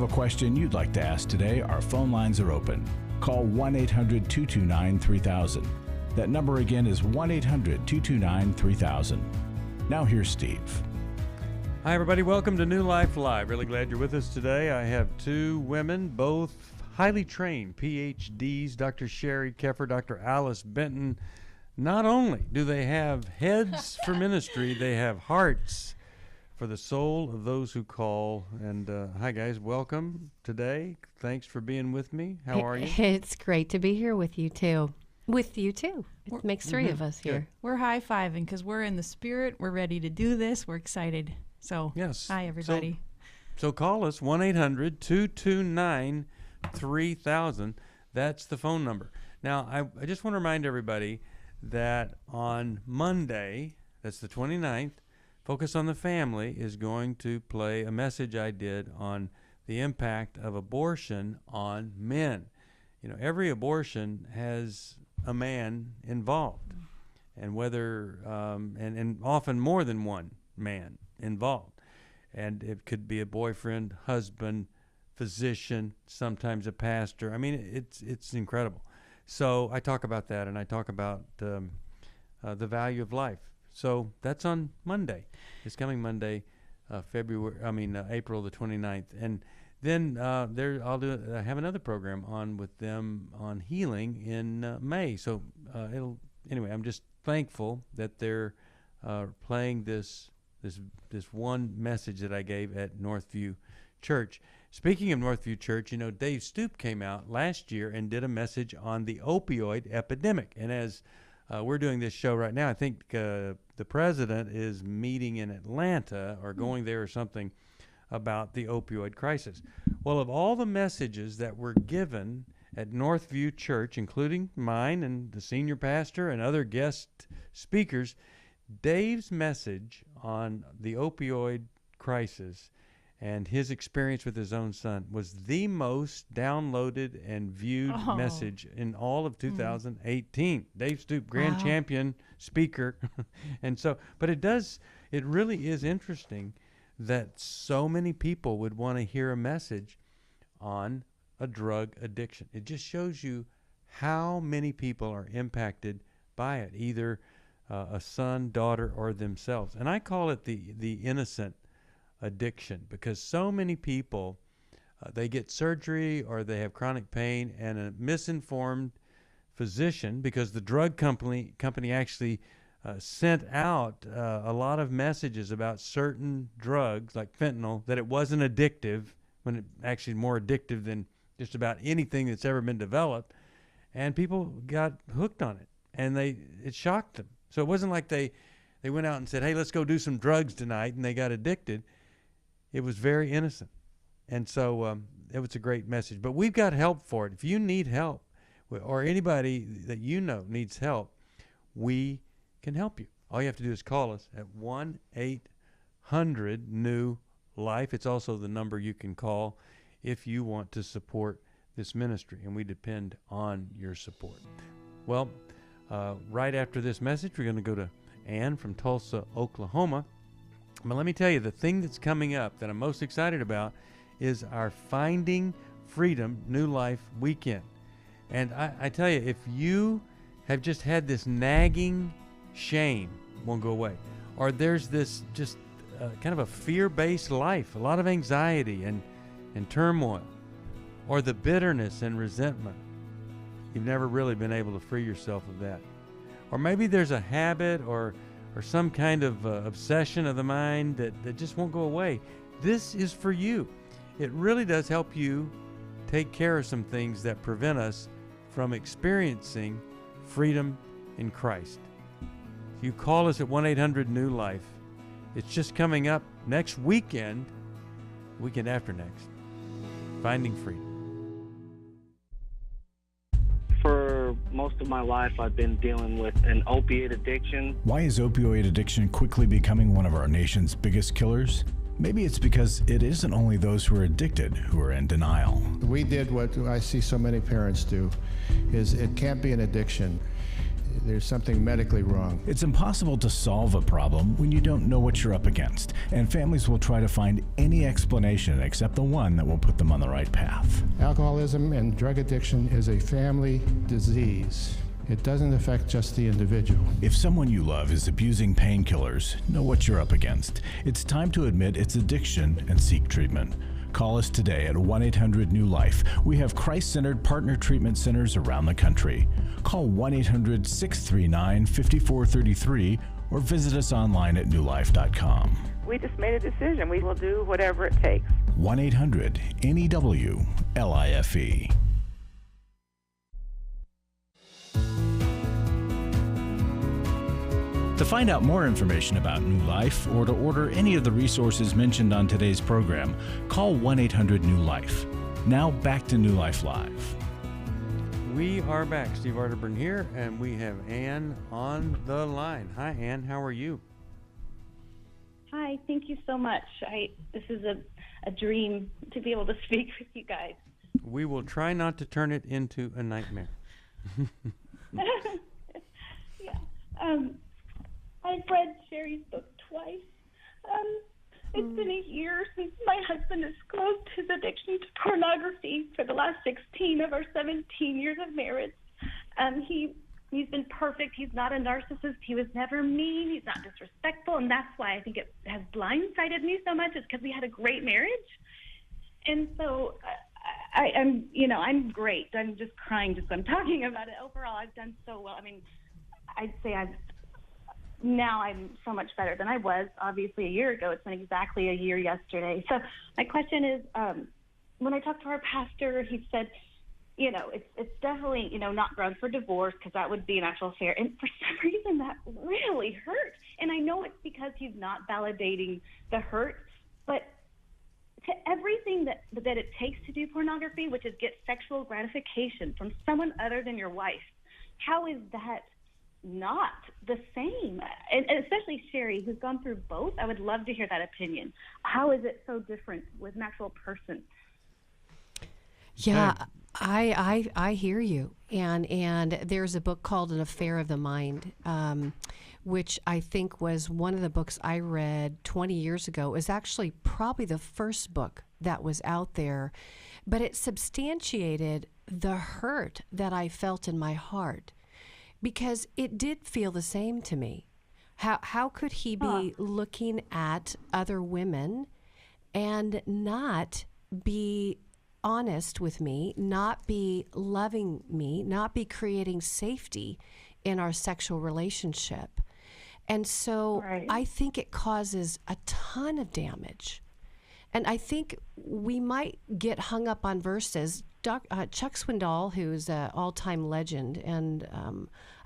a question you'd like to ask today, our phone lines are open. Call 1-800-229-3000. That number again is 1-800-229-3000. Now here's Steve. Hi, everybody. Welcome to New Life Live. Really glad you're with us today. I have two women, both highly trained PhDs, Dr. Sheri Keffer, Dr. Alice Benton. Not only do they have heads for ministry, they have hearts for the soul of those who call. And hi, guys. Welcome today. Thanks for being with me. How are you? It's great to be here with you, too. With you, too. It makes three of us here. Good. We're high-fiving because we're in the spirit. We're ready to do this. We're excited. So, yes. Hi, everybody. So call us, 1-800-229-3000. That's the phone number. Now, I just want to remind everybody that on Monday, that's the 29th, Focus on the Family is going to play a message I did on the impact of abortion on men. You know, every abortion has a man involved, and whether and often more than one man involved, and it could be a boyfriend, husband, physician, sometimes a pastor. I mean, it's incredible. So I talk about that, and I talk about the value of life. So that's on Monday. It's coming Monday, April the 29th, and then I have another program on with them on healing in May. So anyway, I'm just thankful that they're playing this one message that I gave at Northview Church. Speaking of Northview Church, you know, Dave Stoop came out last year and did a message on the opioid epidemic. And as we're doing this show right now, I think the president is meeting in Atlanta or going there or something about the opioid crisis. Well, of all the messages that were given at Northview Church, including mine and the senior pastor and other guest speakers, Dave's message on the opioid crisis and his experience with his own son was the most downloaded and viewed message in all of 2018. Dave Stoop, grand champion speaker. And so, but it really is interesting that so many people would want to hear a message on a drug addiction. It just shows you how many people are impacted by it, either a son, daughter, or themselves. And I call it the innocent addiction, because so many people, they get surgery or they have chronic pain, and a misinformed physician, because the drug company actually sent out a lot of messages about certain drugs like fentanyl, that it wasn't addictive, when it actually more addictive than just about anything that's ever been developed. And people got hooked on it, and it shocked them. So it wasn't like they went out and said, hey, let's go do some drugs tonight, and they got addicted. It was very innocent. And so it was a great message. But we've got help for it. If you need help, or anybody that you know needs help, we can help you. All you have to do is call us at 1-800-NEW-LIFE. It's also the number you can call if you want to support this ministry, and we depend on your support. Well, right after this message, we're going to go to Ann from Tulsa, Oklahoma. But let me tell you, the thing that's coming up that I'm most excited about is our Finding Freedom New Life Weekend. And I tell you, if you have just had this nagging shame, won't go away, or there's this just kind of a fear-based life, a lot of anxiety and turmoil, or the bitterness and resentment, you've never really been able to free yourself of that. Or maybe there's a habit or some kind of obsession of the mind that just won't go away. This is for you. It really does help you take care of some things that prevent us from experiencing freedom in Christ. You call us at 1-800-NEW-LIFE. It's just coming up next weekend after next. Finding Freedom. For most of my life, I've been dealing with an opiate addiction. Why is opioid addiction quickly becoming one of our nation's biggest killers? Maybe it's because it isn't only those who are addicted who are in denial. We did what I see so many parents do, is it can't be an addiction. there's something medically wrong. It's impossible to solve a problem when you don't know what you're up against, and families will try to find any explanation except the one that will put them on the right path. Alcoholism and drug addiction is a family disease. It doesn't affect just the individual. If someone you love is abusing painkillers, know what you're up against. It's time to admit it's addiction and seek treatment. Call us today at 1-800-NEW-LIFE. We have Christ-centered partner treatment centers around the country. Call 1-800-639-5433 or visit us online at newlife.com. We just made a decision. We will do whatever it takes. 1-800-NEW-LIFE. To find out more information about New Life or to order any of the resources mentioned on today's program, call 1-800-NEW-LIFE. Now back to New Life Live. We are back. Steve Arterburn here, and we have Ann on the line. Hi, Ann. How are you? Hi. Thank you so much. This is a dream to be able to speak with you guys. We will try not to turn it into a nightmare. Yeah. I've read Sheri's book twice. It's been a year since my husband disclosed his addiction to pornography for the last 16 of our 17 years of marriage. He's been perfect. He's not a narcissist. He was never mean. He's not disrespectful, and that's why I think it has blindsided me so much. Is because we had a great marriage, and so I'm great. I'm just crying just I'm talking about it. Overall, I've done so well. I mean, I'd say now I'm so much better than I was, obviously, a year ago. It's been exactly a year yesterday. So my question is, when I talked to our pastor, he said, it's definitely, not grounds for divorce because that would be an actual affair. And for some reason, that really hurt. And I know it's because he's not validating the hurt, but to everything that it takes to do pornography, which is get sexual gratification from someone other than your wife, how is that not the same? And especially Sheri, who's gone through both, I would love to hear that opinion. How is it so different with an actual person? Yeah, I hear you. And there's a book called An Affair of the Mind, which I think was one of the books I read 20 years ago. It was actually probably the first book that was out there, but it substantiated the hurt that I felt in my heart. Because it did feel the same to me. How could he be looking at other women and not be honest with me, not be loving me, not be creating safety in our sexual relationship? And so I think it causes a ton of damage. And I think we might get hung up on verses. Chuck Swindoll, who's an all-time legend, and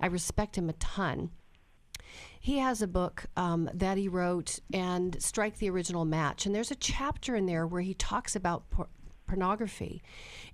I respect him a ton. He has a book that he wrote, and Strike the Original Match. And there's a chapter in there where he talks about pornography.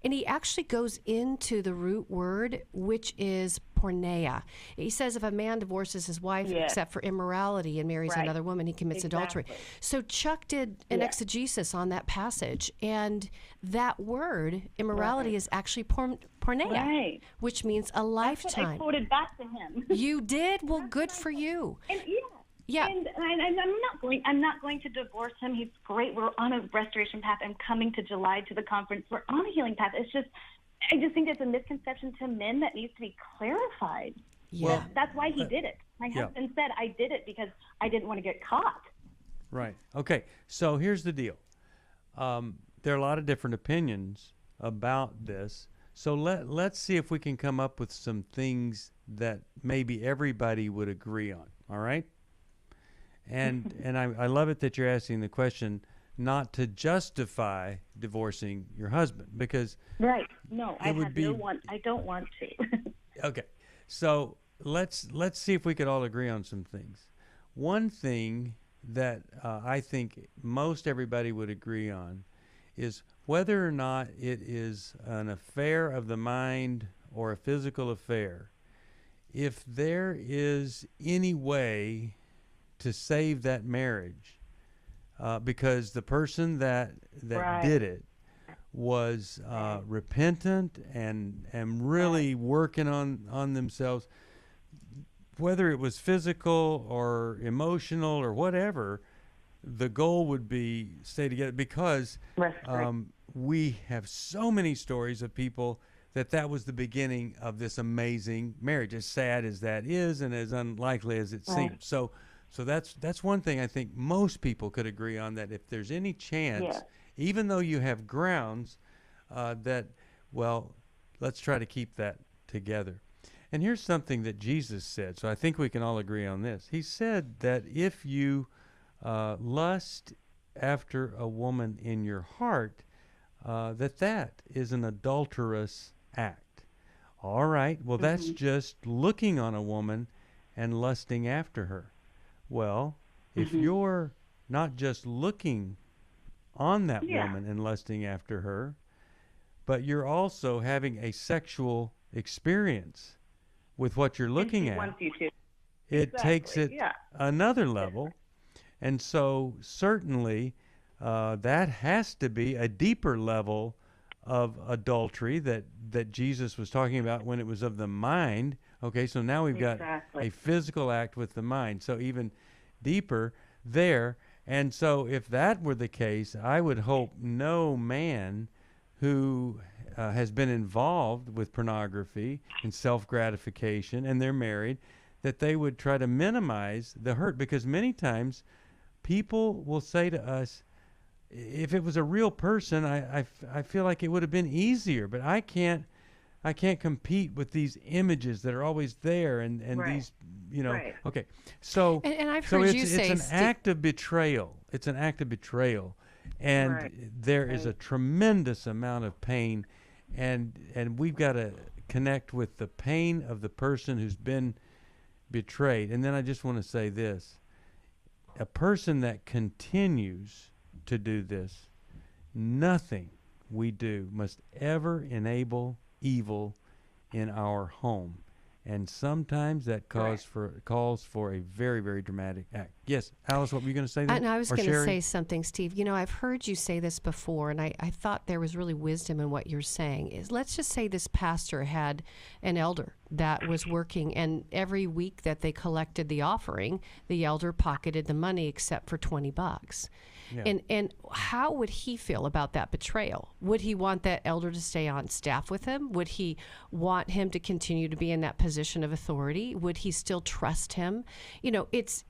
And he actually goes into the root word, which is porneia. He says if a man divorces his wife except for immorality and marries another woman, he commits adultery. So Chuck did an exegesis on that passage, and that word, immorality, is actually porneia, which means a lifetime. That's what I quoted back to him. You did? Well, good for you. And yeah. And I'm not going to divorce him. He's great. We're on a restoration path. I'm coming to July to the conference. We're on a healing path. It's just, I just think it's a misconception to men that needs to be clarified. Yeah. Well, that's why he did it. My husband said I did it because I didn't want to get caught. Right. Okay. So here's the deal. There are a lot of different opinions about this. So let's see if we can come up with some things that maybe everybody would agree on. All right? And I love it that you're asking the question not to justify divorcing your husband, because no, I don't want to. Okay, so let's see if we could all agree on some things. One thing that I think most everybody would agree on is whether or not it is an affair of the mind or a physical affair. If there is any way to save that marriage, because the person that did it was repentant and really working on themselves, whether it was physical or emotional or whatever, the goal would be stay together, because we have so many stories of people that was the beginning of this amazing marriage, as sad as that is and as unlikely as it seems. So that's one thing I think most people could agree on, that if there's any chance, even though you have grounds, let's try to keep that together. And here's something that Jesus said, so I think we can all agree on this. He said that if you lust after a woman in your heart, that is an adulterous act. All right, well, that's just looking on a woman and lusting after her. Well, if you're not just looking on that woman and lusting after her, but you're also having a sexual experience with what you're looking at, it takes it another level. And so certainly that has to be a deeper level of adultery that Jesus was talking about when it was of the mind. Okay, so now we've got a physical act with the mind, so even deeper there. And so if that were the case, I would hope no man who has been involved with pornography and self-gratification, and they're married, that they would try to minimize the hurt, because many times people will say to us, if it was a real person, I feel like it would have been easier, but I can't compete with these images that are always there, and these, okay. So and I've heard you say it's an act of betrayal. It's an act of betrayal, and there is a tremendous amount of pain, and we've got to connect with the pain of the person who's been betrayed. And then I just want to say this: a person that continues to do this, nothing we do must ever enable evil in our home. And sometimes that calls for a very, very dramatic act. Yes, Alice, what were you going to say there? And I was going to say something, Steve. I've heard you say this before, and I thought there was really wisdom in what you're saying. Is let's just say this pastor had an elder that was working, and every week that they collected the offering, the elder pocketed the money except for $20. Yeah. And how would he feel about that betrayal? Would he want that elder to stay on staff with him? Would he want him to continue to be in that position of authority? Would he still trust him? It's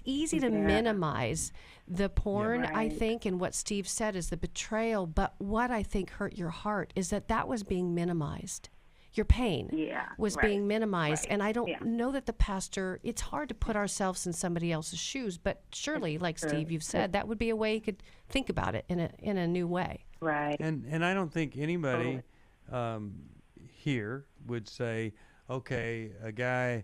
easy to minimize the porn, I think, and what Steve said is the betrayal. But what I think hurt your heart is that was being minimized. Your pain was being minimized. And I don't know that the pastor, it's hard to put ourselves in somebody else's shoes, but surely, like Steve, you've said, that would be a way you could think about it in a new way. Right. And I don't think anybody here would say, okay, a guy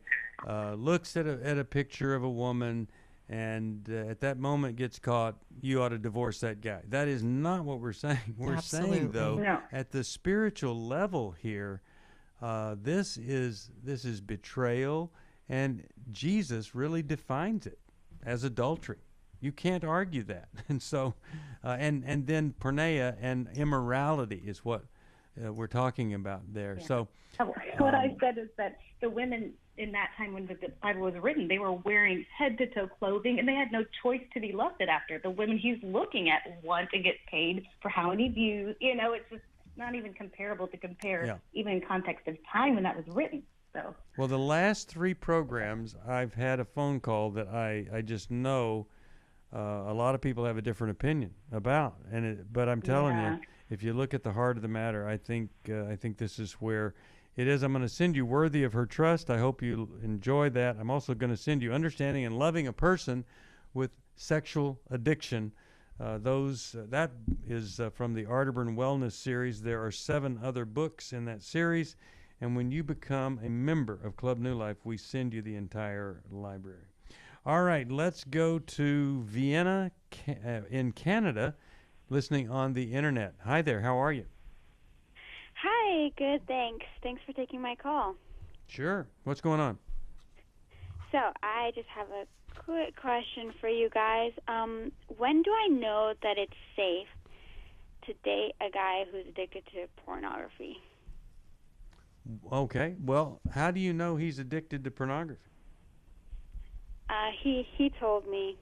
looks at a picture of a woman and at that moment gets caught, you ought to divorce that guy. That is not what we're saying. We're saying, though, at the spiritual level here, this is betrayal, and Jesus really defines it as adultery. You can't argue that. And so, and then porneia and immorality is what we're talking about there. Yeah. So, what I said is that the women in that time when the Bible was written, they were wearing head-to-toe clothing, and they had no choice to be lusted after. The women he's looking at want to get paid for how many views. It's just not even comparable to compare, even in context of time when that was written. So, well, the last 3 programs, I've had a phone call that I just know a lot of people have a different opinion about, but I'm telling you, if you look at the heart of the matter, I think this is where it is. I'm going to send you Worthy of Her Trust. I hope you enjoy that. I'm also going to send you Understanding and Loving a Person with Sexual Addiction. That is from the Arterburn Wellness series. There are 7 other books in that series, and when you become a member of Club New Life, we send you the entire library. All right, let's go to Vienna in Canada, listening on the internet. Hi there, how are you? Hi, good, thanks. Thanks for taking my call. Sure. What's going on? So I just have a quick question for you guys. When do I know that it's safe to date a guy who's addicted to pornography? Okay. Well, how do you know he's addicted to pornography? He told me.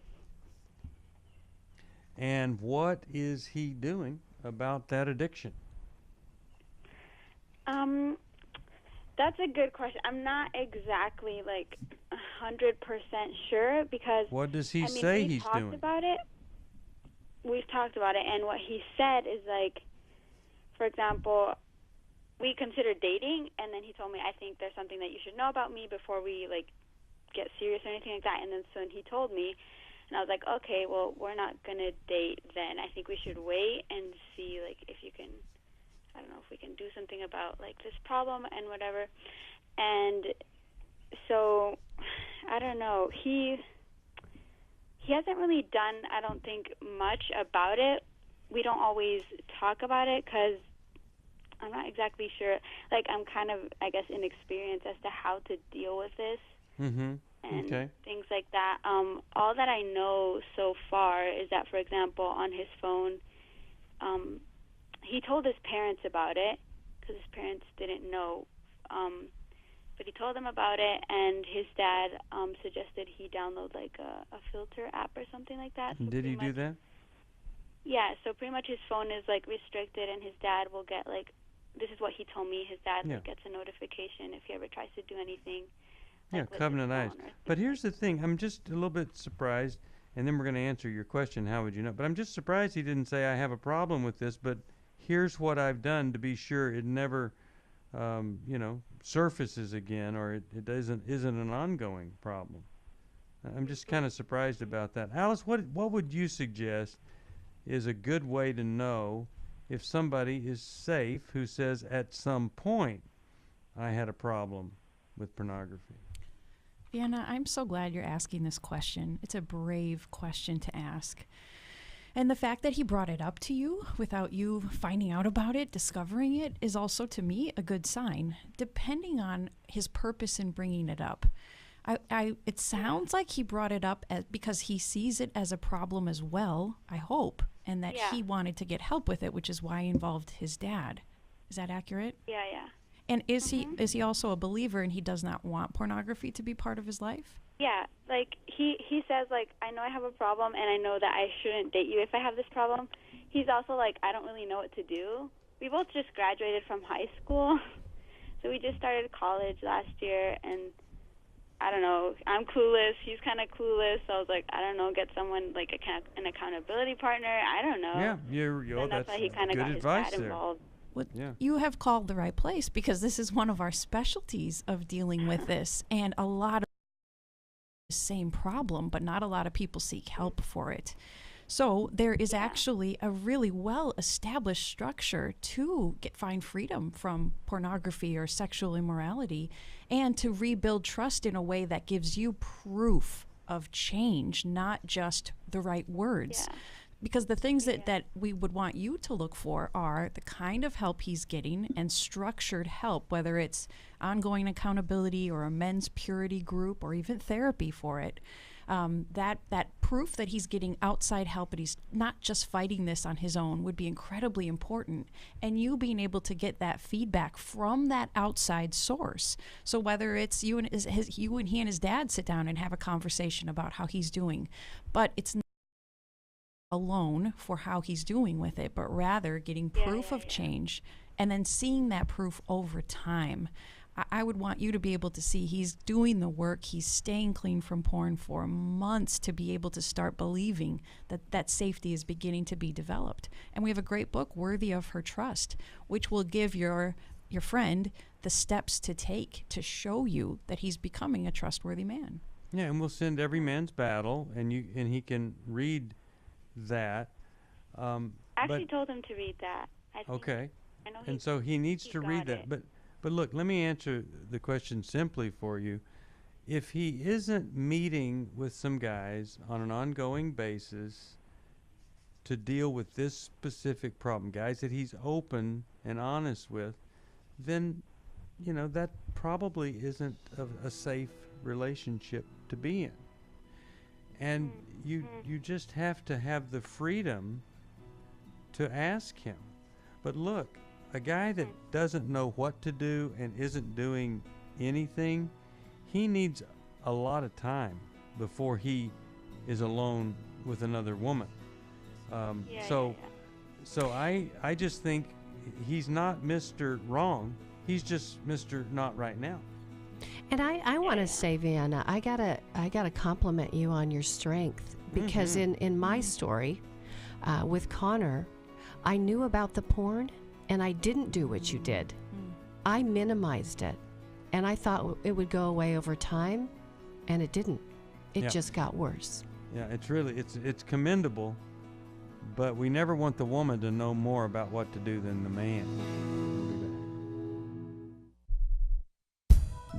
And what is he doing about that addiction? That's a good question. I'm not exactly 100% sure because What does he say he's doing? We've talked about it, and what he said is for example, we considered dating, and then he told me, I think there's something that you should know about me before we get serious or anything like that. And then so he told me, and I was like, okay, well, we're not gonna date then. I think we should wait and see if you can, I don't know, if we can do something about this problem and whatever. And so I don't know, he hasn't really done, I don't think, much about it. We don't always talk about it because I'm not exactly sure. I'm kind of, I guess, inexperienced as to how to deal with this. Mm-hmm. And Okay. things like that. All that I know so far is that, for example, on his phone, he told his parents about it because his parents didn't know. But he told them about it, and his dad suggested he download a filter app or something like that. So Did he do that? Yeah, so pretty much his phone is restricted, and his dad will get this is what he told me. His dad gets a notification if he ever tries to do anything. Yeah, Covenant Eyes. But here's the thing. I'm just a little bit surprised, and then we're going to answer your question, how would you know? But I'm just surprised he didn't say, I have a problem with this, but here's what I've done to be sure it never, surfaces again, or it isn't an ongoing problem. I'm just kind of surprised about that. Alice, what would you suggest is a good way to know if somebody is safe who says at some point I had a problem with pornography? Vienna, I'm so glad you're asking this question. It's a brave question to ask. And the fact that he brought it up to you without you finding out about it, discovering it, is also, to me, a good sign, depending on his purpose in bringing it up. It sounds like he brought it up because he sees it as a problem as well, I hope, and that he wanted to get help with it, which is why he involved his dad. Is that accurate? Yeah. And is he also a believer and he does not want pornography to be part of his life? Yeah, he says, I know I have a problem, and I know that I shouldn't date you if I have this problem. He's also I don't really know what to do. We both just graduated from high school, so we just started college last year, and I don't know, I'm clueless, he's kind of clueless, so I was I don't know, get someone, an accountability partner, I don't know. Yeah, that's why he kind of good got his advice dad there. involved. You have called the right place, because this is one of our specialties of dealing with this, and a lot of the same problem, but not a lot of people seek help for it. So there is actually a really well-established structure to find freedom from pornography or sexual immorality, and to rebuild trust in a way that gives you proof of change, not just the right words. Because the things that we would want you to look for are the kind of help he's getting, and structured help, whether it's ongoing accountability or a men's purity group or even therapy for it. That proof that he's getting outside help and he's not just fighting this on his own would be incredibly important. And you being able to get that feedback from that outside source. So whether it's you and he and his dad sit down and have a conversation about how he's doing, but it's not alone for how he's doing with it, but rather getting proof of change and then seeing that proof over time. I would want you to be able to see he's doing the work, he's staying clean from porn for months to be able to start believing that safety is beginning to be developed. And we have a great book, Worthy of Her Trust, which will give your friend the steps to take to show you that he's becoming a trustworthy man. Yeah, and we'll send Every Man's Battle, and he can read that. I actually told him to read that. Okay. And so he needs to read that. But look, let me answer the question simply for you. If he isn't meeting with some guys on an ongoing basis to deal with this specific problem, guys that he's open and honest with, then, that probably isn't a safe relationship to be in. And you just have to have the freedom to ask him. But look, a guy that doesn't know what to do and isn't doing anything, he needs a lot of time before he is alone with another woman. So I just think he's not Mr. Wrong. He's just Mr. Not right now. And I want to say, Vanna, I gotta compliment you on your strength, because in my story with Connor, I knew about the porn and I didn't do what you did. I minimized it, and I thought it would go away over time, and it didn't. It just got worse. Yeah, it's commendable, but we never want the woman to know more about what to do than the man.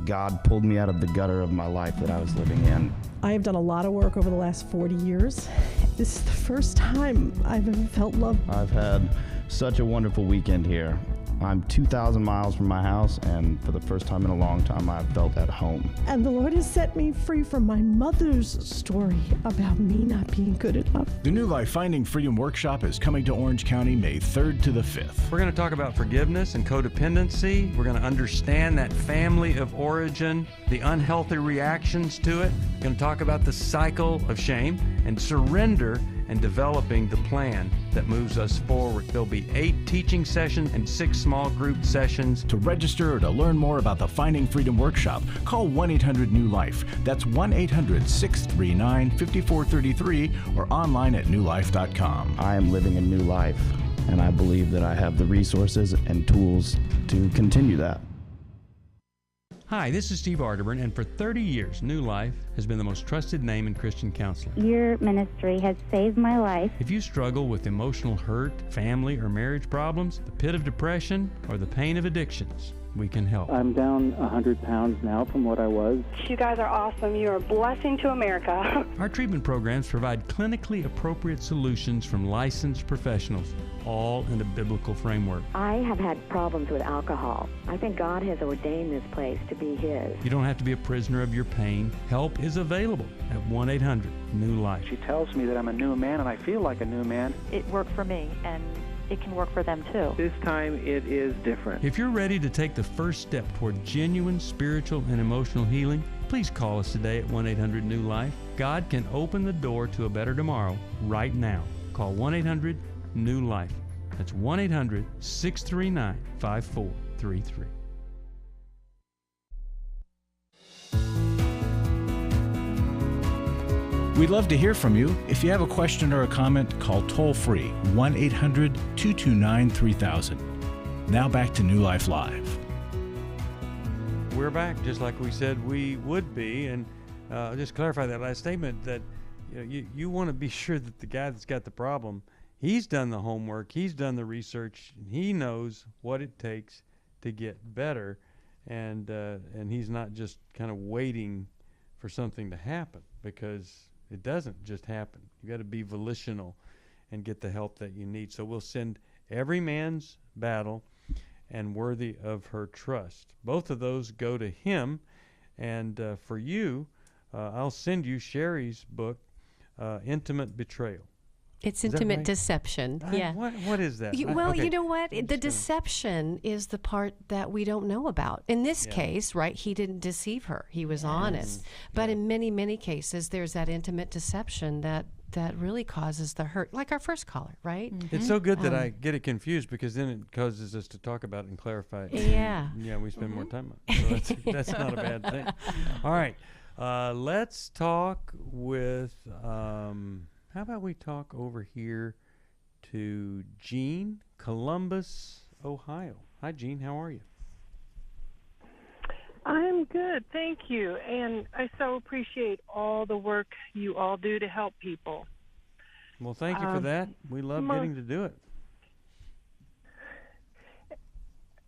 God pulled me out of the gutter of my life that I was living in. I have done a lot of work over the last 40 years. This is the first time I've ever felt love. I've had such a wonderful weekend here. I'm 2,000 miles from my house, and for the first time in a long time, I've felt at home. And the Lord has set me free from my mother's story about me not being good enough. The New Life Finding Freedom Workshop is coming to Orange County May 3rd to the 5th. We're going to talk about forgiveness and codependency. We're going to understand that family of origin, the unhealthy reactions to it. We're going to talk about the cycle of shame and surrender, and developing the plan that moves us forward. There'll be 8 teaching sessions and 6 small group sessions. To register or to learn more about the Finding Freedom Workshop, call 1-800-NEW-LIFE. That's 1-800-639-5433 or online at newlife.com. I am living a new life, and I believe that I have the resources and tools to continue that. Hi, this is Steve Arterburn, and for 30 years, New Life has been the most trusted name in Christian counseling. Your ministry has saved my life. If you struggle with emotional hurt, family or marriage problems, the pit of depression, or the pain of addictions, we can help. I'm down 100 pounds now from what I was. You guys are awesome. You're a blessing to America. Our treatment programs provide clinically appropriate solutions from licensed professionals, all in a biblical framework. I have had problems with alcohol. I think God has ordained this place to be His. You don't have to be a prisoner of your pain. Help is available at 1-800-NEW-LIFE. She tells me that I'm a new man, and I feel like a new man. It worked for me, and it can work for them too. This time it is different. If you're ready to take the first step toward genuine spiritual and emotional healing, please call us today at 1-800-NEW-LIFE. God can open the door to a better tomorrow right now. Call 1-800-NEW-LIFE. That's 1-800-639-5433. We'd love to hear from you. If you have a question or a comment, call toll-free 1-800-229-3000. Now back to New Life Live. We're back, just like we said we would be, and just clarify that last statement that you want to be sure that the guy that's got the problem, he's done the homework, he's done the research, he knows what it takes to get better, and he's not just kind of waiting for something to happen, because it doesn't just happen. You got to be volitional and get the help that you need. So we'll send Every Man's Battle and Worthy of Her Trust. Both of those go to him. And for you, I'll send you Sheri's book, Intimate Betrayal. It's intimate deception. Yeah. What is that? Well, you know what? The deception is the part that we don't know about. In this case, right, he didn't deceive her. He was honest. But in many, many cases, there's that intimate deception that really causes the hurt, like our first caller, right? Mm-hmm. It's so good that I get it confused, because then it causes us to talk about it and clarify it. Yeah. Yeah, we spend more time on it. So that's not a bad thing. All right. Let's talk with... how about we talk over here to Jean, Columbus, Ohio. Hi, Jean. How are you? I'm good, thank you. And I so appreciate all the work you all do to help people. Well, thank you for that. We love getting to do it.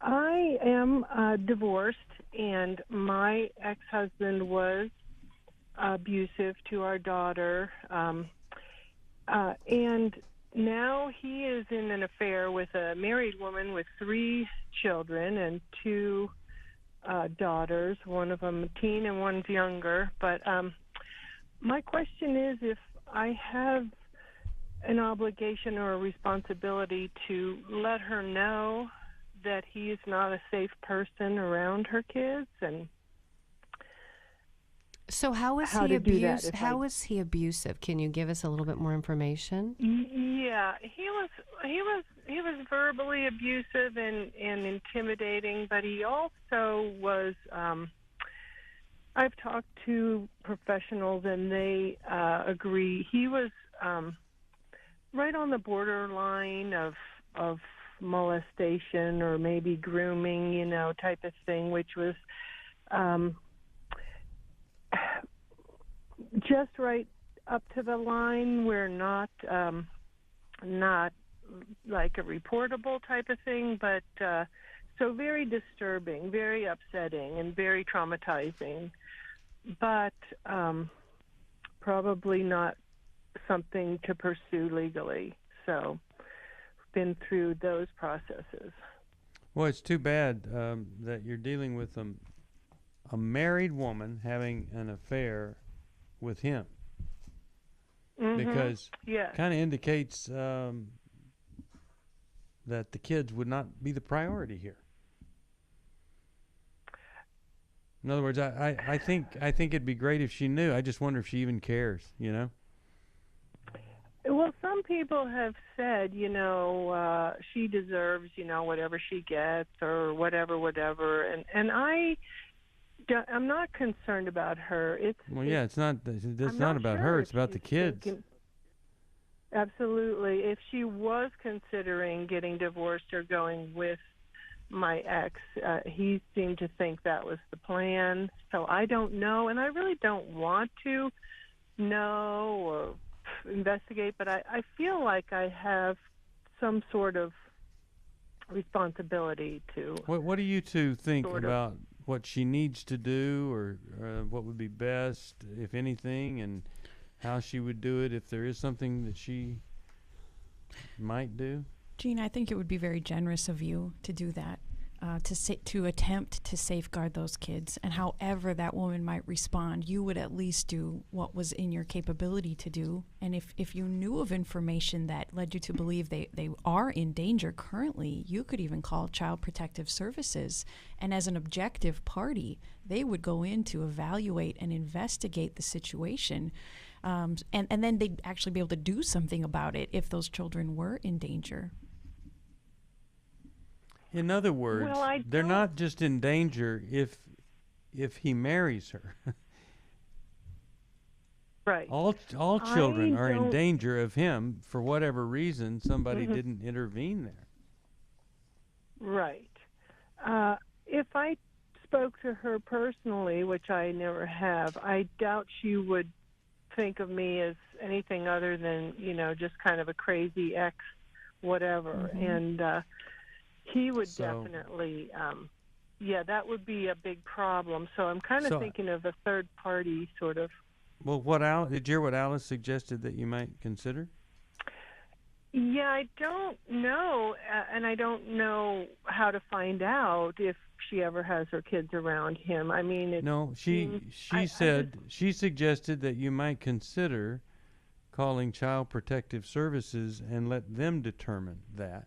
I am divorced, and my ex-husband was abusive to our daughter. And now he is in an affair with a married woman with 3 children and 2 daughters, one of them a teen and one's younger. But my question is if I have an obligation or a responsibility to let her know that he is not a safe person around her kids. And So how is how he to do that. How is he abusive? Can you give us a little bit more information? Yeah, he was verbally abusive and intimidating, but he also was. I've talked to professionals, and they agree he was right on the borderline of molestation or maybe grooming, type of thing, which was just right up to the line where not like a reportable type of thing, but so very disturbing, very upsetting, and very traumatizing, but probably not something to pursue legally. So been through those processes. Well, it's too bad that you're dealing with a married woman having an affair with him, because kind of indicates that the kids would not be the priority here. In other words, I think it'd be great if she knew. I just wonder if she even cares, Well, some people have said, she deserves, whatever she gets or whatever, and I'm not concerned about her. It's not about her. It's about the kids. Absolutely. If she was considering getting divorced or going with my ex, he seemed to think that was the plan. So I don't know, and I really don't want to know or investigate, but I feel like I have some sort of responsibility to. What do you two think about what she needs to do, or what would be best, if anything, and how she would do it if there is something that she might do? Jean, I think it would be very generous of you to do that, to attempt to safeguard those kids. And however that woman might respond, you would at least do what was in your capability to do. And if you knew of information that led you to believe they are in danger currently, you could even call Child Protective Services. And as an objective party, they would go in to evaluate and investigate the situation. And then they'd actually be able to do something about it if those children were in danger. In other words, they're not just in danger if he marries her. Right. All children are in danger of him for whatever reason somebody didn't intervene there. Right. If I spoke to her personally, which I never have, I doubt she would think of me as anything other than, just kind of a crazy ex whatever. And he would definitely, that would be a big problem. So I'm kind of thinking of a third party sort of. Well, did you hear what Alice suggested that you might consider? Yeah, I don't know, and I don't know how to find out if she ever has her kids around him. I mean, she suggested that you might consider calling Child Protective Services and let them determine that.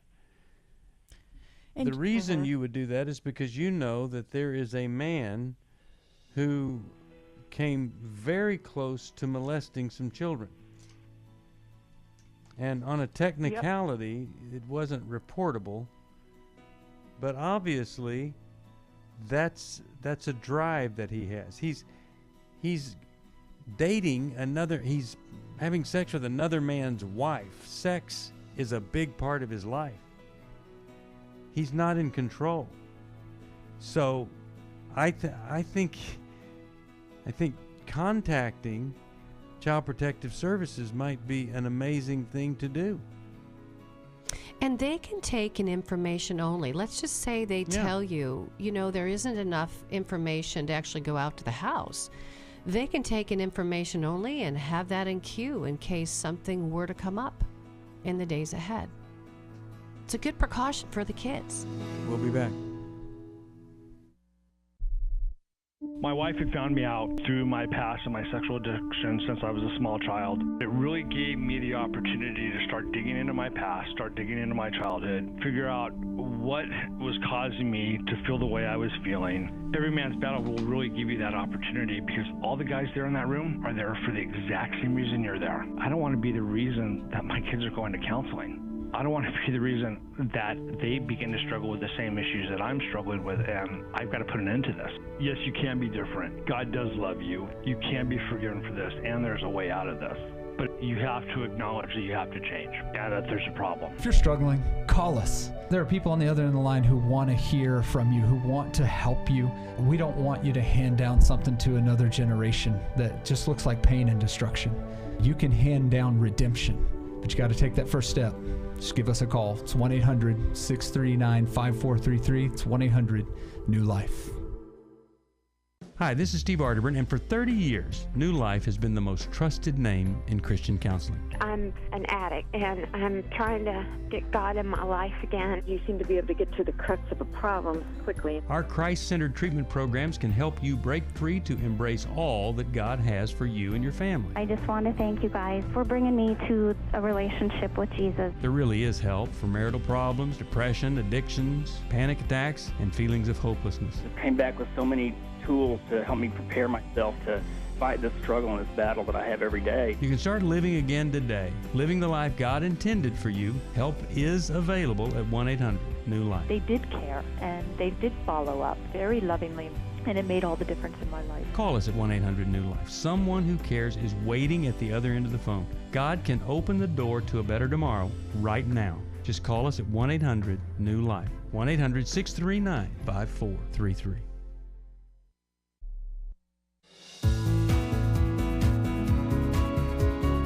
And the reason you would do that is because you know that there is a man who came very close to molesting some children. And on a technicality, it wasn't reportable, but obviously that's a drive that he has. He's dating he's having sex with another man's wife. Sex is a big part of his life. He's not in control. So I think contacting Child Protective Services might be an amazing thing to do. And they can take an information only. Let's just say they tell you, there isn't enough information to actually go out to the house. They can take an information only and have that in queue in case something were to come up in the days ahead. It's a good precaution for the kids. We'll be back. My wife had found me out through my past and my sexual addiction since I was a small child. It really gave me the opportunity to start digging into my past, start digging into my childhood, figure out what was causing me to feel the way I was feeling. Every Man's Battle will really give you that opportunity because all the guys there in that room are there for the exact same reason you're there. I don't want to be the reason that my kids are going to counseling. I don't want to be the reason that they begin to struggle with the same issues that I'm struggling with, and I've got to put an end to this. Yes, you can be different. God does love you. You can be forgiven for this, and there's a way out of this. But you have to acknowledge that you have to change and that there's a problem. If you're struggling, call us. There are people on the other end of the line who want to hear from you, who want to help you. We don't want you to hand down something to another generation that just looks like pain and destruction. You can hand down redemption, but you got to take that first step. Just give us a call. It's 1-800-639-5433. It's 1-800-NEW-LIFE. Hi, this is Steve Arterburn, and for 30 years, New Life has been the most trusted name in Christian counseling. I'm an addict, and I'm trying to get God in my life again. You seem to be able to get to the crux of a problem quickly. Our Christ-centered treatment programs can help you break free to embrace all that God has for you and your family. I just want to thank you guys for bringing me to a relationship with Jesus. There really is help for marital problems, depression, addictions, panic attacks, and feelings of hopelessness. I came back with so many tools to help me prepare myself to fight this struggle and this battle that I have every day. You can start living again today, living the life God intended for you. Help is available at 1-800-NEW-LIFE. They did care, and they did follow up very lovingly, and it made all the difference in my life. Call us at 1-800-NEW-LIFE. Someone who cares is waiting at the other end of the phone. God can open the door to a better tomorrow right now. Just call us at 1-800-NEW-LIFE. 1-800-639-5433.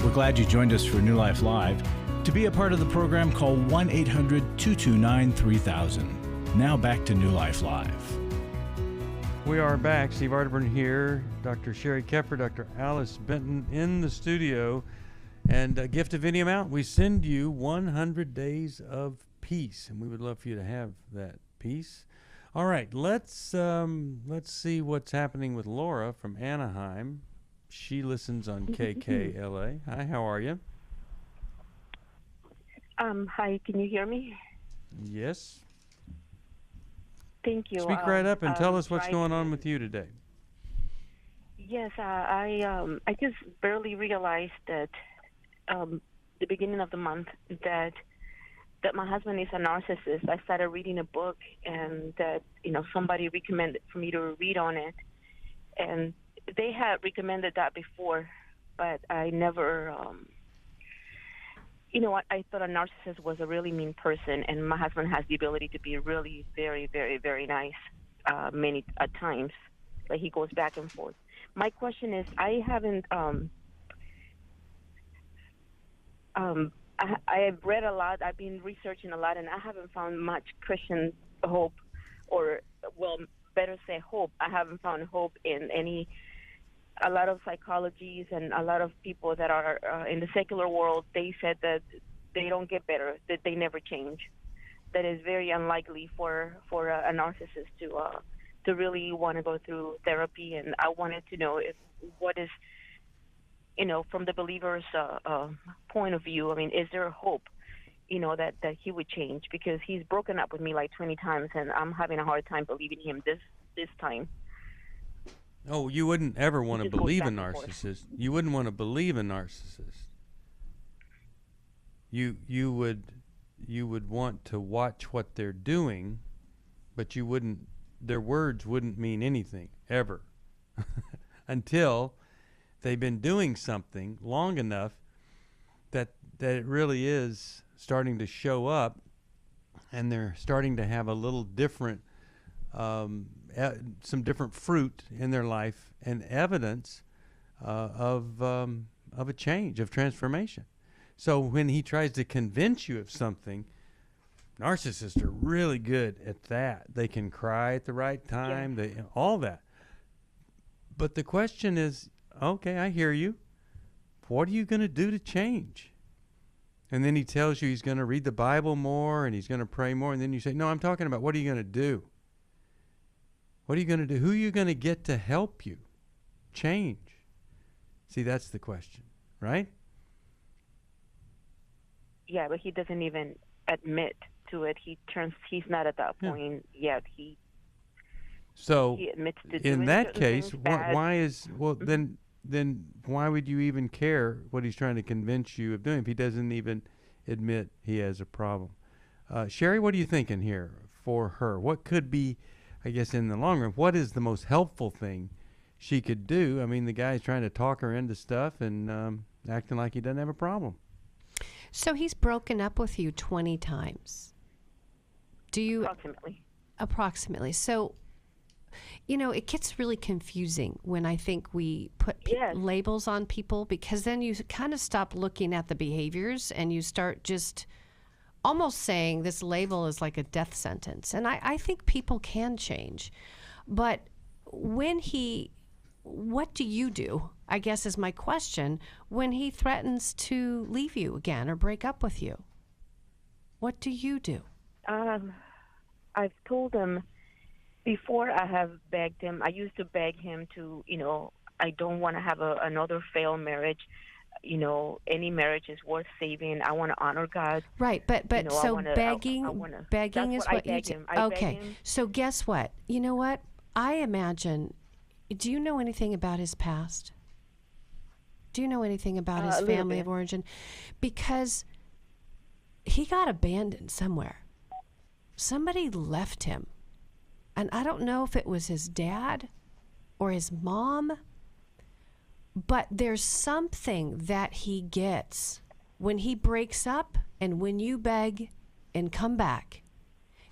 We're glad you joined us for New Life Live. To be a part of the program, call 1-800-229-3000. Now back to New Life Live. We are back. Steve Arterburn here, Dr. Sheri Keffer, Dr. Alice Benton in the studio. And a gift of any amount, we send you 100 days of peace, and we would love for you to have that peace. All right, let's see what's happening with Laura from Anaheim. She listens on KKLA. Hi, how are you? Hi, can you hear me? Yes. Thank you. Speak right up and tell us what's going on with you today. Yes, I just barely realized that the beginning of the month that my husband is a narcissist. I started reading a book, and that somebody recommended for me to read on it, and they had recommended that before, but I never, I thought a narcissist was a really mean person, and my husband has the ability to be really very, very, very nice many at times. Like, he goes back and forth. My question is, I haven't, I've read a lot, I've been researching a lot, and I haven't found much Christian hope, or, well, better say hope. I haven't found hope in a lot of psychologies and a lot of people that are in the secular world. They said that they don't get better, that they never change. That is very unlikely for a narcissist to really want to go through therapy. And I wanted to know what is, from the believer's point of view. I mean, is there hope, that he would change? Because he's broken up with me like 20 times, and I'm having a hard time believing him this time. Oh, you wouldn't ever want to believe a narcissist. You wouldn't want to believe a narcissist. You would want to watch what they're doing, but their words wouldn't mean anything ever until they've been doing something long enough that it really is starting to show up, and they're starting to have a little different some different fruit in their life and evidence of a change, of transformation. So when he tries to convince you of something, narcissists are really good at that. They can cry at the right time, all that. But the question is, okay, I hear you. What are you going to do to change? And then he tells you he's going to read the Bible more and he's going to pray more. And then you say, no, I'm talking about what are you going to do? What are you going to do? Who are you going to get to help you change? See, that's the question, right? Yeah, but he doesn't even admit to it. He's not at that point yet. So he admits to in doing that certain case, things bad. why is, well, then why would you even care what he's trying to convince you of doing if he doesn't even admit he has a problem? Sheri, what are you thinking here for her? What could be, I guess, in the long run, what is the most helpful thing she could do? I mean, the guy's trying to talk her into stuff and acting like he doesn't have a problem. So he's broken up with you 20 times. Do you? Approximately. So, you know, it gets really confusing when I think we put labels on people, because then you kind of stop looking at the behaviors and you start just almost saying this label is like a death sentence. And I think people can change. But what do you do, I guess is my question, when he threatens to leave you again or break up with you? What do you do? I've told him before. I have begged him. I used to beg him to, I don't want to have another failed marriage. Any marriage is worth saving. I want to honor God. Right, but so begging is what you do. Okay, so guess what? You know what? I imagine, do you know anything about his past? Do you know anything about his family of origin? Because he got abandoned somewhere. Somebody left him. And I don't know if it was his dad or his mom, but there's something that he gets when he breaks up and when you beg and come back.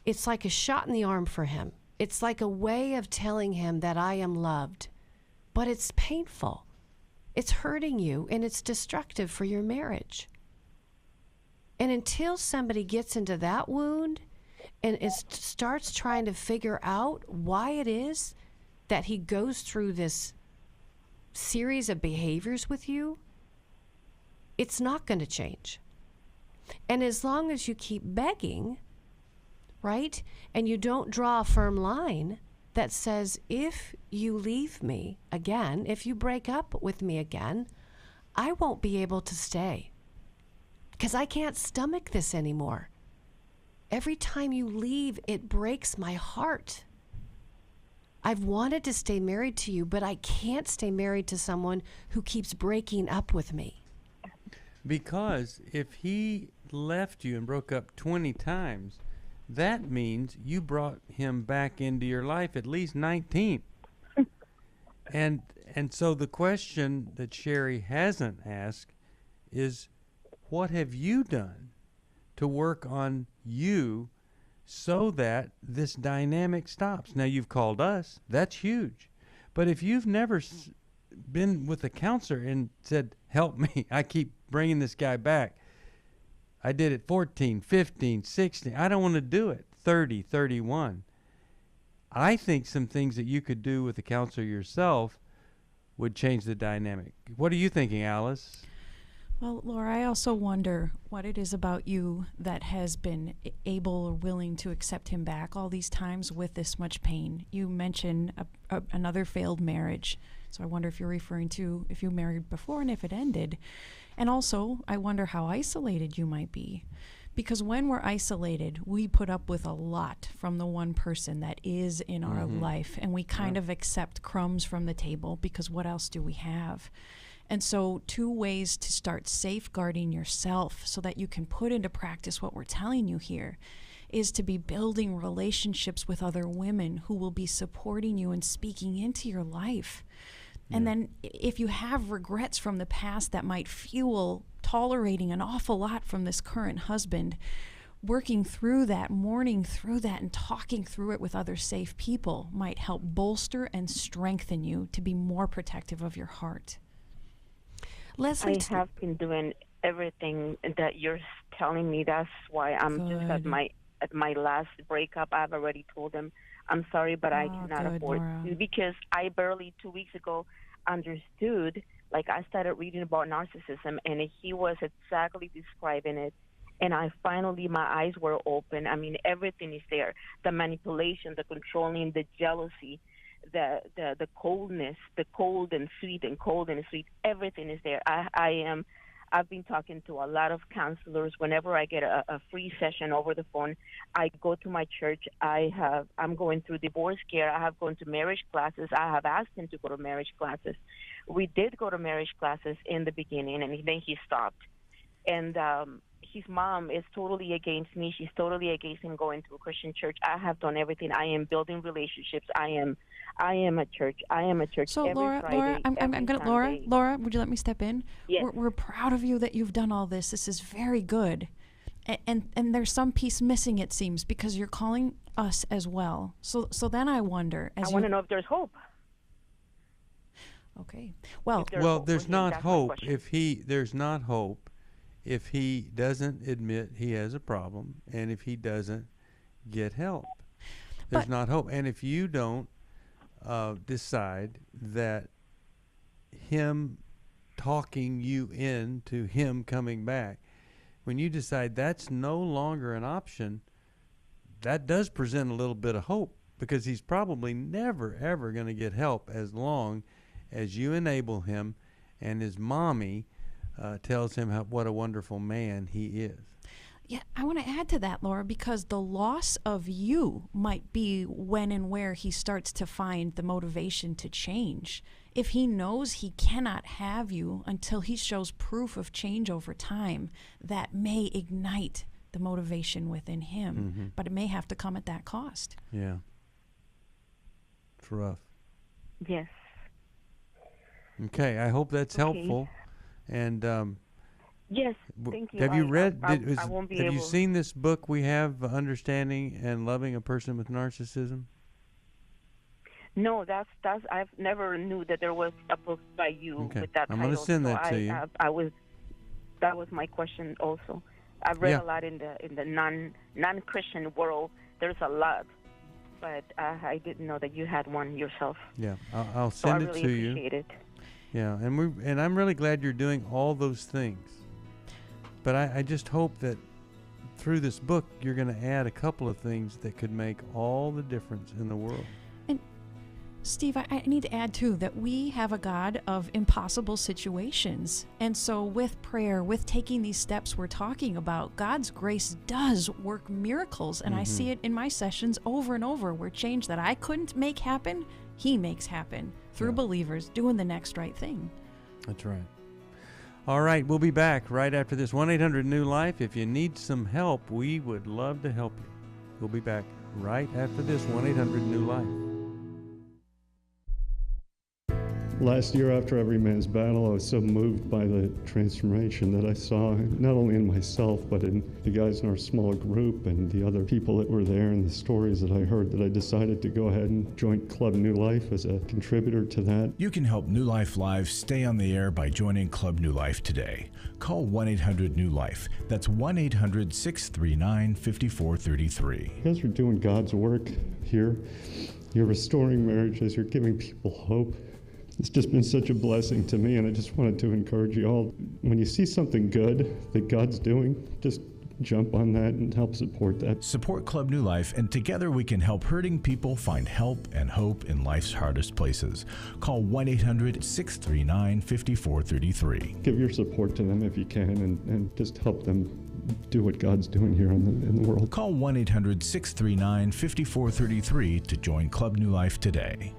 It's like a shot in the arm for him. It's like a way of telling him that I am loved, but it's painful. It's hurting you and it's destructive for your marriage. And until somebody gets into that wound and it starts trying to figure out why it is that he goes through this series of behaviors with you, it's not going to change. And as long as you keep begging, right, and you don't draw a firm line that says, if you leave me again, if you break up with me again, I won't be able to stay because I can't stomach this anymore. Every time you leave, it breaks my heart. I've wanted to stay married to you, but I can't stay married to someone who keeps breaking up with me. Because if he left you and broke up 20 times, that means you brought him back into your life at least 19. And so the question that Sheri hasn't asked is, what have you done to work on you so that this dynamic stops? Now, you've called us. That's huge. But if you've never been with a counselor and said, help me, I keep bringing this guy back. I did it 14, 15, 16. I don't want to do it 30, 31. I think some things that you could do with a counselor yourself would change the dynamic. What are you thinking, Alice? Well, Laura, I also wonder what it is about you that has been able or willing to accept him back all these times with this much pain. You mentioned another failed marriage. So I wonder if you're referring to if you married before and if it ended. And also, I wonder how isolated you might be. Because when we're isolated, we put up with a lot from the one person that is in our life. And we kind of accept crumbs from the table because what else do we have? And so 2 ways to start safeguarding yourself so that you can put into practice what we're telling you here is to be building relationships with other women who will be supporting you and speaking into your life. And then if you have regrets from the past that might fuel tolerating an awful lot from this current husband, working through that, mourning through that, and talking through it with other safe people might help bolster and strengthen you to be more protective of your heart. Leslie, I have been doing everything that you're telling me. That's why I'm just at my last breakup. I've already told him, I'm sorry, but I cannot afford to, because I barely 2 weeks ago understood. Like, I started reading about narcissism, and he was exactly describing it. And my eyes were open. I mean, everything is there. The manipulation, the controlling, the jealousy, the coldness, the cold and sweet, everything is there. I've been talking to a lot of counselors. Whenever I get a free session over the phone, I go to my church. I'm going through divorce care. I have gone to marriage classes. I have asked him to go to marriage classes. We did go to marriage classes in the beginning, and then he stopped. And his mom is totally against me. She's totally against him going to a Christian church. I have done everything. I am building relationships. I am a church. So every Laura, Friday, I'm gonna Laura, would you let me step in? Yes. We're proud of you that you've done all this. This is very good. And there's some piece missing, it seems, because you're calling us as well. So then I wonder. I want to know if there's hope. Okay. Well, there's not hope there's not hope if he doesn't admit he has a problem and if he doesn't get help. There's not hope. And if you don't decide that him talking you into him coming back, when you decide that's no longer an option, that does present a little bit of hope, because he's probably never, ever going to get help as long as you enable him and his mommy tells him what a wonderful man he is. Yeah, I want to add to that, Laura, because the loss of you might be when and where he starts to find the motivation to change. If he knows he cannot have you until he shows proof of change over time, that may ignite the motivation within him, but it may have to come at that cost. Yeah. It's rough. Yes. Okay, I hope that's helpful. And yes, thank you. Have you read? I won't be have able. You seen this book we have, Understanding and Loving a Person with Narcissism? No, that's I've never knew that there was a book by you with that title. I'm going to send that to you. That was my question also. I've read a lot in the non-Christian world. There's a lot, but I didn't know that you had one yourself. Yeah, I'll send it to you. I really appreciate it. Yeah, and I'm really glad you're doing all those things. But I just hope that through this book you're going to add a couple of things that could make all the difference in the world. And Steve, I need to add too that we have a God of impossible situations. And so with prayer, with taking these steps we're talking about, God's grace does work miracles. And I see it in my sessions over and over, where change that I couldn't make happen, he makes happen through believers doing the next right thing. That's right. All right, we'll be back right after this. 1-800-NEW-LIFE. If you need some help, we would love to help you. We'll be back right after this. 1-800-NEW-LIFE. Last year, after Every Man's Battle, I was so moved by the transformation that I saw, not only in myself, but in the guys in our small group and the other people that were there and the stories that I heard, that I decided to go ahead and join Club New Life as a contributor to that. You can help New Life Live stay on the air by joining Club New Life today. Call 1-800-NEW-LIFE. That's 1-800-639-5433. You guys are doing God's work here. You're restoring marriages. You're giving people hope. It's just been such a blessing to me, and I just wanted to encourage you all. When you see something good that God's doing, just jump on that and help support that. Support Club New Life, and together we can help hurting people find help and hope in life's hardest places. Call 1-800-639-5433. Give your support to them if you can, and just help them do what God's doing here in the world. Call 1-800-639-5433 to join Club New Life today.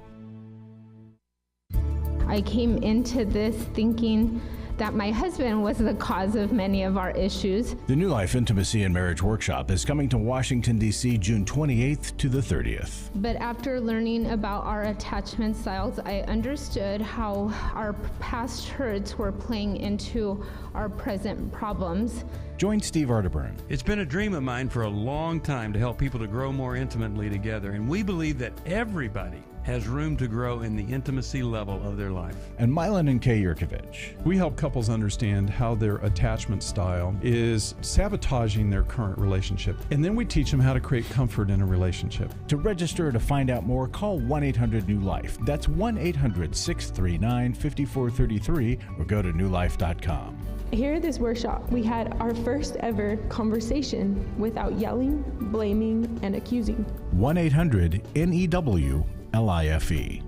I came into this thinking that my husband was the cause of many of our issues. The New Life Intimacy and Marriage Workshop is coming to Washington, D.C. June 28th to the 30th. But after learning about our attachment styles, I understood how our past hurts were playing into our present problems. Join Steve Arterburn. It's been a dream of mine for a long time to help people to grow more intimately together, and we believe that everybody has room to grow in the intimacy level of their life. And Milan and Kay Yurkovich. We help couples understand how their attachment style is sabotaging their current relationship. And then we teach them how to create comfort in a relationship. To register or to find out more, call 1-800-NEW-LIFE. That's 1-800-639-5433 or go to newlife.com. Here at this workshop, we had our first ever conversation without yelling, blaming, and accusing. 1-800-NEW-LIFE.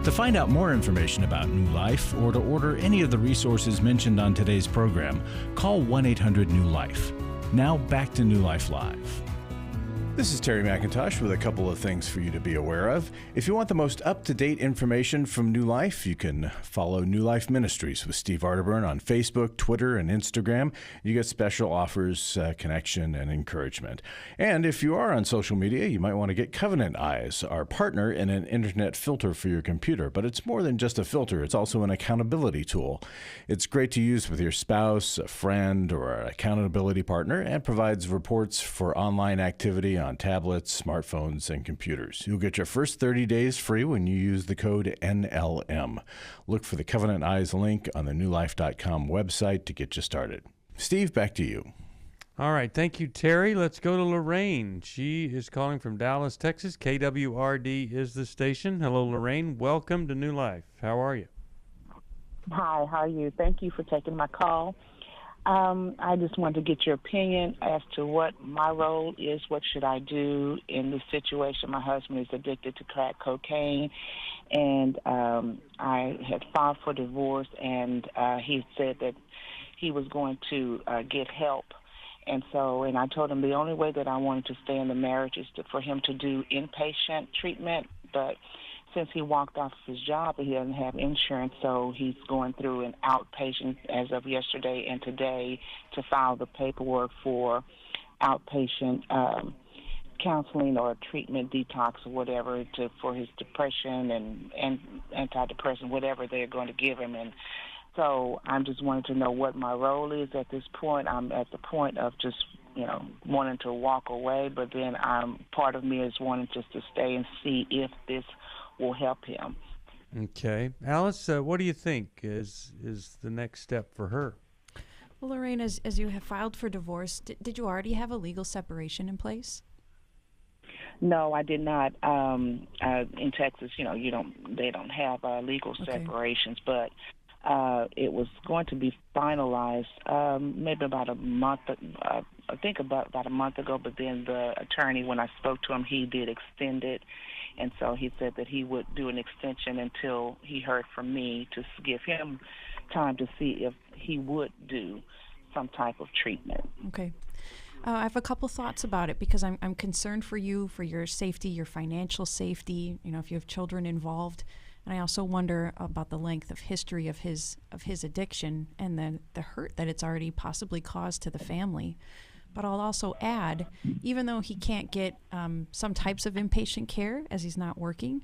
To find out more information about New Life or to order any of the resources mentioned on today's program, call 1-800-NEW-LIFE. Now back to New Life Live. This is Terry McIntosh with a couple of things for you to be aware of. If you want the most up-to-date information from New Life, you can follow New Life Ministries with Steve Arterburn on Facebook, Twitter, and Instagram. You get special offers, connection, and encouragement. And if you are on social media, you might want to get Covenant Eyes, our partner in an internet filter for your computer. But it's more than just a filter. It's also an accountability tool. It's great to use with your spouse, a friend, or an accountability partner, and provides reports for online activity on tablets, smartphones, and computers. You'll get your first 30 days free when you use the code NLM. Look for the Covenant Eyes link on the newlife.com website to get you started. Steve, back to you. All right. Thank you, Terry. Let's go to Lorraine. She is calling from Dallas, Texas. KWRD is the station. Hello, Lorraine. Welcome to New Life. How are you? Hi, how are you? Thank you for taking my call. I just wanted to get your opinion as to what my role is. What should I do in this situation? My husband is addicted to crack cocaine, and I had filed for divorce, and he said that he was going to get help. And I told him the only way that I wanted to stay in the marriage is for him to do inpatient treatment, but since he walked off his job, he doesn't have insurance, so he's going through an outpatient as of yesterday and today to file the paperwork for outpatient counseling or treatment detox or whatever for his depression and antidepressant, whatever they're going to give him. And so I'm just wanting to know what my role is at this point. I'm at the point of just wanting to walk away, but then part of me is wanting just to stay and see if this will help him. Okay. Alice, what do you think is the next step for her? Well, Lorraine, as you have filed for divorce, did you already have a legal separation in place? No, I did not. In Texas, they don't have legal separations, but it was going to be finalized maybe about a month. I think about a month ago. But then the attorney, when I spoke to him, he did extend it. And so he said that he would do an extension until he heard from me to give him time to see if he would do some type of treatment. Okay. I have a couple thoughts about it because I'm concerned for you, for your safety, your financial safety, if you have children involved. And I also wonder about the length of history of his addiction and the hurt that it's already possibly caused to the family. But I'll also add, even though he can't get some types of inpatient care as he's not working,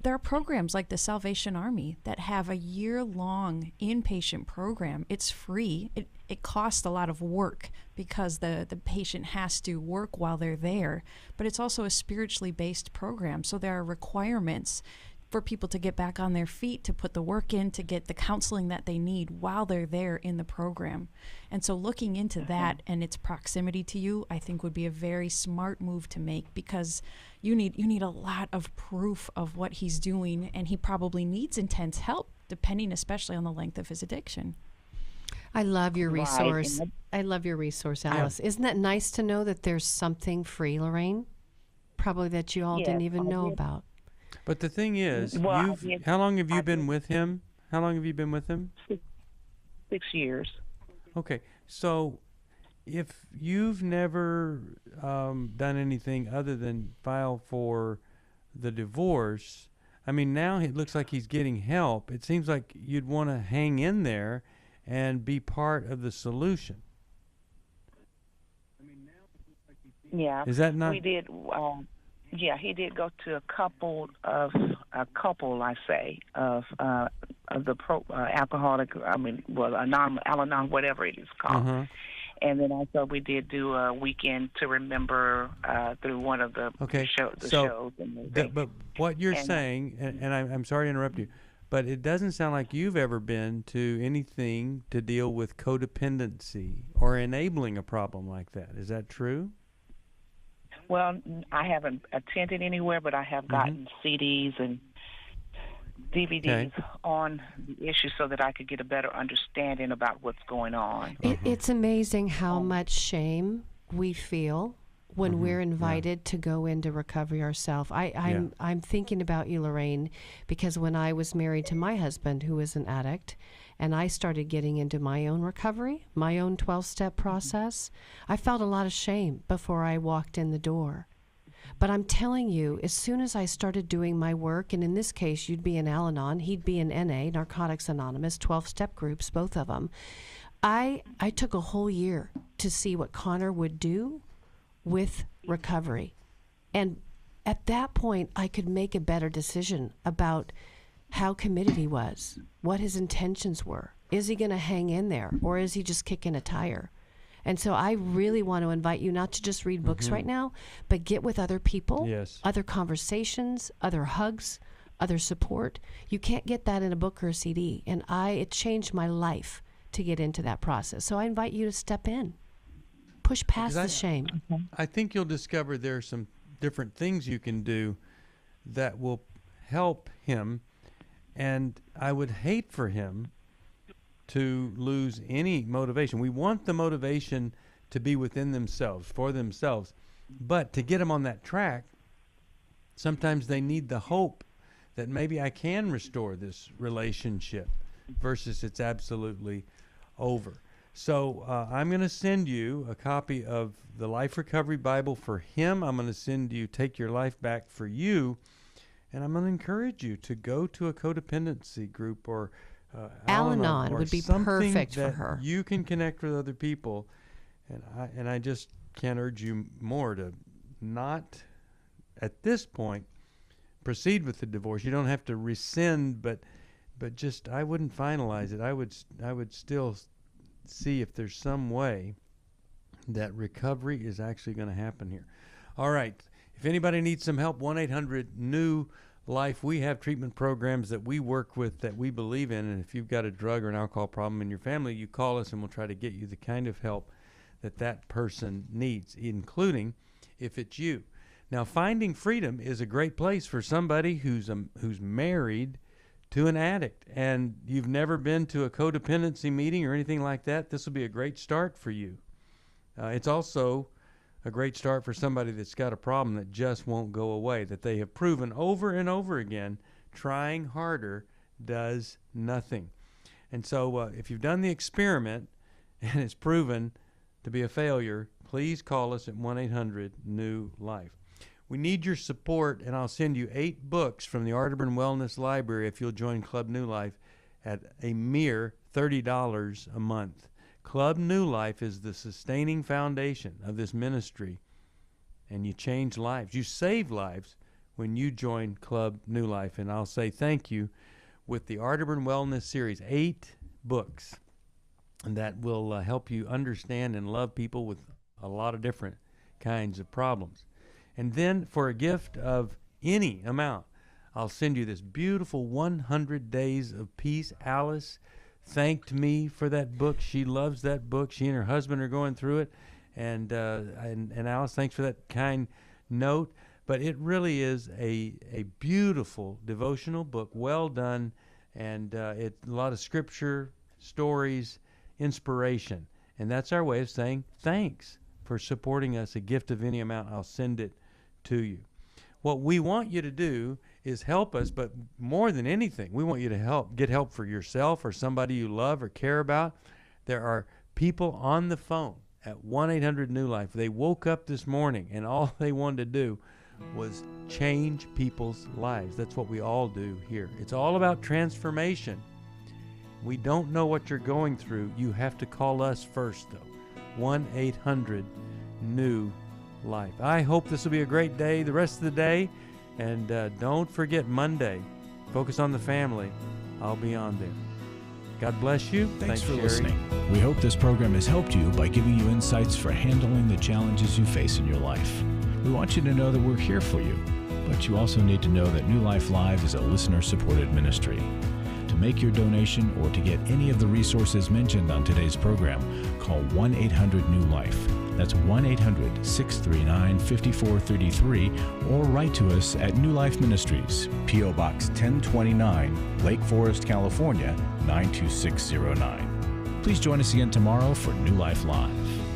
there are programs like the Salvation Army that have a year-long inpatient program. It's free. It costs a lot of work because the patient has to work while they're there. But it's also a spiritually based program, so there are requirements for people to get back on their feet, to put the work in, to get the counseling that they need while they're there in the program. And so looking into that and its proximity to you, I think would be a very smart move to make, because you need a lot of proof of what he's doing, and he probably needs intense help, depending especially on the length of his addiction. I love your resource. I love your resource, Alice. Isn't that nice to know that there's something free, Lorraine? Probably that you all didn't even know about. But the thing is, how long have you been with him? How long have you been with him? 6 years. Okay, so if you've never done anything other than file for the divorce, I mean, now it looks like he's getting help. It seems like you'd want to hang in there and be part of the solution. Yeah. Is that not? We did. Yeah, he did go to a couple, I say, of the alcoholic. Al-Anon, whatever it is called. Uh-huh. And then also we did do a weekend to remember through one of the shows. But what you're saying, and I'm sorry to interrupt you, but it doesn't sound like you've ever been to anything to deal with codependency or enabling a problem like that. Is that true? Well, I haven't attended anywhere, but I have gotten CDs and DVDs on the issue so that I could get a better understanding about what's going on. It's amazing how much shame we feel when we're invited to go into recovery ourselves. I'm thinking about you, Lorraine, because when I was married to my husband, who is an addict, and I started getting into my own recovery, my own 12-step process, I felt a lot of shame before I walked in the door. But I'm telling you, as soon as I started doing my work, and in this case, you'd be in Al-Anon, he'd be in NA, Narcotics Anonymous, 12-step groups, both of them, I took a whole year to see what Connor would do with recovery. And at that point, I could make a better decision about how committed he was, what his intentions were. Is he going to hang in there, or is he just kicking a tire? And so I really want to invite you not to just read books right now, but get with other people, other conversations, other hugs, other support. You can't get that in a book or a CD. And it changed my life to get into that process. So I invite you to step in. Push past the shame. I think you'll discover there are some different things you can do that will help him. And I would hate for him to lose any motivation. We want the motivation to be within themselves, for themselves. But to get them on that track, sometimes they need the hope that maybe I can restore this relationship versus it's absolutely over. So I'm going to send you a copy of the Life Recovery Bible for him. I'm going to send you Take Your Life Back for you. And I'm going to encourage you to go to a codependency group or Al-Anon would be perfect for her. You can connect with other people, and I just can't urge you more to not, at this point, proceed with the divorce. You don't have to rescind, but just I wouldn't finalize it. I would still see if there's some way that recovery is actually going to happen here. All right. If anybody needs some help, 1-800-NEW-LIFE. We have treatment programs that we work with that we believe in, and if you've got a drug or an alcohol problem in your family, you call us and we'll try to get you the kind of help that person needs, including if it's you. Now, Finding Freedom is a great place for somebody who's married to an addict, and you've never been to a codependency meeting or anything like that. This will be a great start for you. It's also a great start for somebody that's got a problem that just won't go away, that they have proven over and over again trying harder does nothing. And so if you've done the experiment and it's proven to be a failure, please call us at 1-800-NEW-LIFE. We need your support, and I'll send you 8 books from the Arterburn Wellness Library if you'll join Club New Life at a mere $30 a month. Club New Life is the sustaining foundation of this ministry, and you change lives. You save lives when you join Club New Life, and I'll say thank you with the Arterburn Wellness Series, 8 books that will help you understand and love people with a lot of different kinds of problems. And then for a gift of any amount, I'll send you this beautiful 100 Days of Peace. Alice thanked me for that book. She loves that book. She and her husband are going through it. And Alice, thanks for that kind note. But it really is a beautiful devotional book, well done, and a lot of scripture, stories, inspiration. And that's our way of saying thanks for supporting us. A gift of any amount, I'll send it to you. What we want you to do is help us, but more than anything, we want you to get help for yourself or somebody you love or care about. There are people on the phone at 1-800-NEW-LIFE. They woke up this morning and all they wanted to do was change people's lives. That's what we all do here. It's all about transformation. We don't know what you're going through. You have to call us first, though. 1-800-NEW-LIFE. I hope this will be a great day the rest of the day. And don't forget Monday, focus on the family. I'll be on there. God bless you. Thanks for Sheri. listening. We hope this program has helped you by giving you insights for handling the challenges you face in your life. We want you to know that we're here for you, but you also need to know that New Life Live is a listener-supported ministry. To make your donation or to get any of the resources mentioned on today's program, call 1-800-NEW-LIFE. That's 1-800-639-5433, or write to us at New Life Ministries, P.O. Box 1029, Lake Forest, California, 92609. Please join us again tomorrow for New Life Live.